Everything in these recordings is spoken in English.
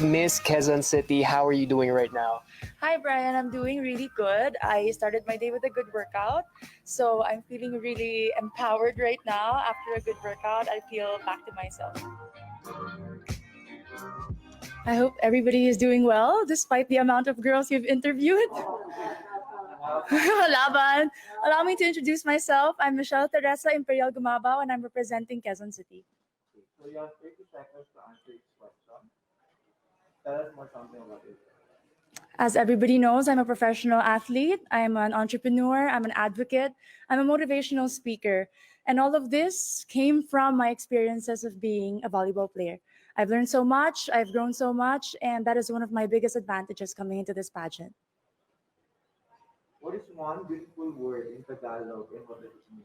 Miss Quezon City. How are you doing right now? Hi, Brian. I'm doing really good. I started my day with a good workout. So I'm feeling really empowered right now. After a good workout, I feel back to myself. I hope everybody is doing well despite the amount of girls you've interviewed. Laban. Allow me to introduce myself. I'm Michelle Teresa Imperial Gumabao and I'm representing Quezon City. So you have 30 seconds to answer each question. Tell us more something about it. As everybody knows, I'm a professional athlete, I'm an entrepreneur, I'm an advocate, I'm a motivational speaker. And all of this came from my experiences of being a volleyball player. I've learned so much, I've grown so much, and that is one of my biggest advantages coming into this pageant. What is one beautiful word in Tagalog and what does it mean?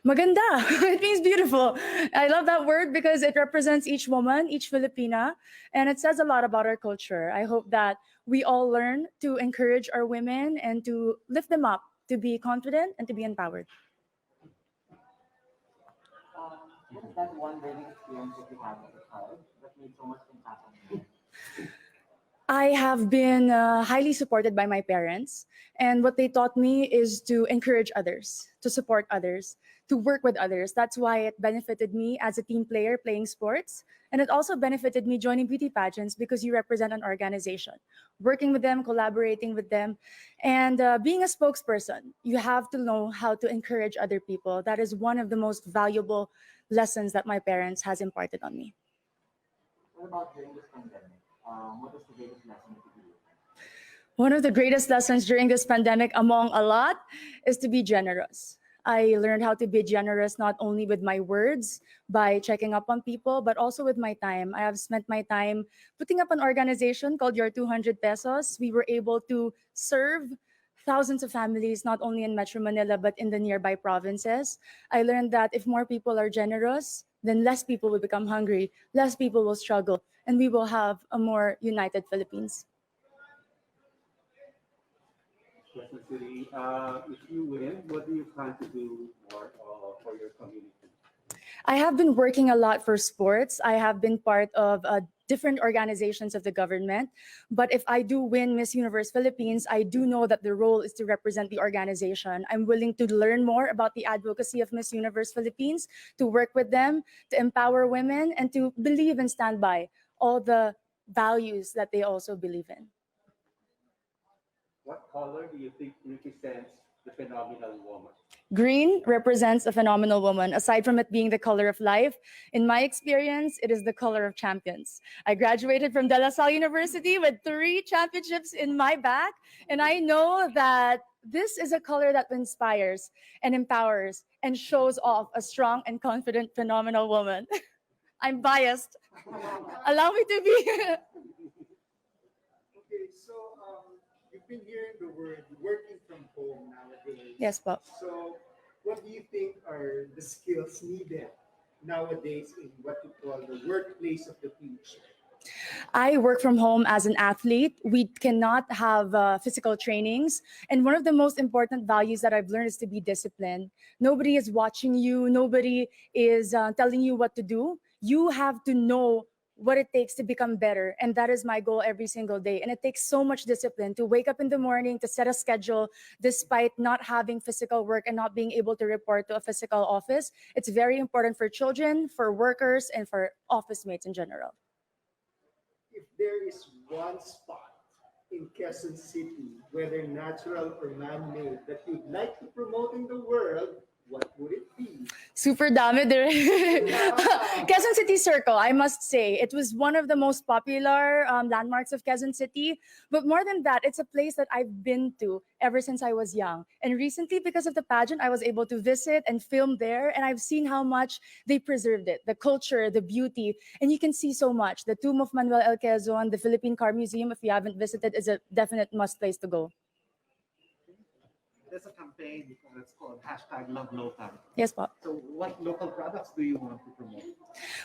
Maganda. It means beautiful. I love that word because it represents each woman, each Filipina, and it says a lot about our culture. I hope that we all learn to encourage our women and to lift them up, to be confident and to be empowered. What is that one learning experience that you had as a child that made so much impact on you? I have been highly supported by my parents, and what they taught me is to encourage others, to support others, to work with others. That's why it benefited me as a team player playing sports, and it also benefited me joining beauty pageants because you represent an organization. Working with them, collaborating with them, and being a spokesperson, you have to know how to encourage other people. That is one of the most valuable lessons that my parents has imparted on me. What about during this pandemic? What was the biggest lesson that you learned? One of the greatest lessons during this pandemic, among a lot, is to be generous. I learned how to be generous not only with my words by checking up on people, but also with my time. I have spent my time putting up an organization called Your 200 Pesos. We were able to serve thousands of families, not only in Metro Manila, but in the nearby provinces. I learned that if more people are generous, then less people will become hungry, less people will struggle, and we will have a more united Philippines. Quezon City, if you win, what do you plan to do more for your community? I have been working a lot for sports. I have been part of different organizations of the government. But if I do win Miss Universe Philippines, I do know that the role is to represent the organization. I'm willing to learn more about the advocacy of Miss Universe Philippines, to work with them, to empower women, and to believe and stand by all the values that they also believe in. What color do you think represents the phenomenal woman? Green represents a phenomenal woman. Aside from it being the color of life, in my experience, it is the color of champions. I graduated from De La Salle University with 3 championships in my back, and I know that this is a color that inspires and empowers and shows off a strong and confident, phenomenal woman. I'm biased. Allow me to be. Okay, so you've been hearing the word working from home nowadays. Yes, Bob. So, what do you think are the skills needed nowadays in what you call the workplace of the future? I work from home as an athlete. We cannot have physical trainings. And one of the most important values that I've learned is to be disciplined. Nobody is watching you, nobody is telling you what to do. You have to know what it takes to become better. And that is my goal every single day. And it takes so much discipline to wake up in the morning, to set a schedule, despite not having physical work and not being able to report to a physical office. It's very important for children, for workers, and for office mates in general. If there is one spot in Quezon City, whether natural or man-made, that you'd like to promote in the world, what would it be? Super dami dire. Quezon City Circle, I must say. It was one of the most popular landmarks of Quezon City. But more than that, it's a place that I've been to ever since I was young. And recently, because of the pageant, I was able to visit and film there. And I've seen how much they preserved it, the culture, the beauty. And you can see so much. The Tomb of Manuel El Quezon, the Philippine Car Museum, if you haven't visited, is a definite must place to go. there's a campaign that's called hashtag Love Local. Yes, po. So what local products do you want to promote?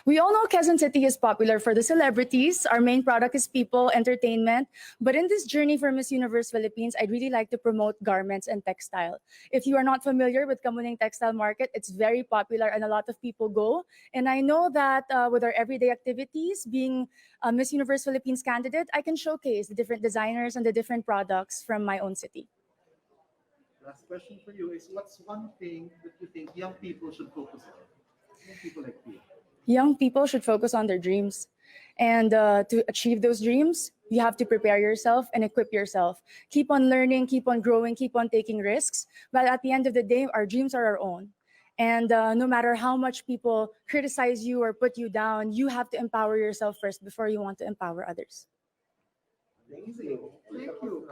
We all know Quezon City is popular for the celebrities. Our main product is people, entertainment. But in this journey for Miss Universe Philippines, I'd really like to promote garments and textile. If you are not familiar with Kamuning Textile Market, it's very popular and a lot of people go. And I know that with our everyday activities, being a Miss Universe Philippines candidate, I can showcase the different designers and the different products from my own city. Last question for you is what's one thing that you think young people should focus on? Young people like you. Young people should focus on their dreams. And to achieve those dreams, you have to prepare yourself and equip yourself. Keep on learning, keep on growing, keep on taking risks. But at the end of the day, our dreams are our own. And no matter how much people criticize you or put you down, you have to empower yourself first before you want to empower others. Amazing. Thank you.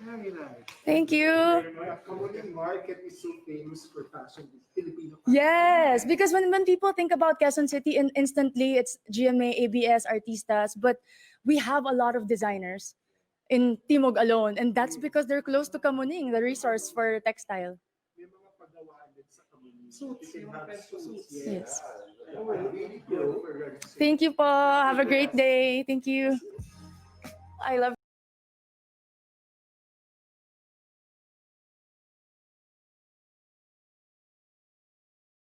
Very nice. Thank you. The Kamuning market is so famous for fashion, Filipino fashion. Yes, because when people think about Quezon City, instantly it's GMA, ABS, artistas, but we have a lot of designers in Timog alone, and that's because they're close to Kamuning, the resource for textile. May mga pagawaan din sa Kamuning. Suits, You can yung have mga suits. suits. Yes. Oh, really good for registration. Thank you po. Have a great day. Thank you. I love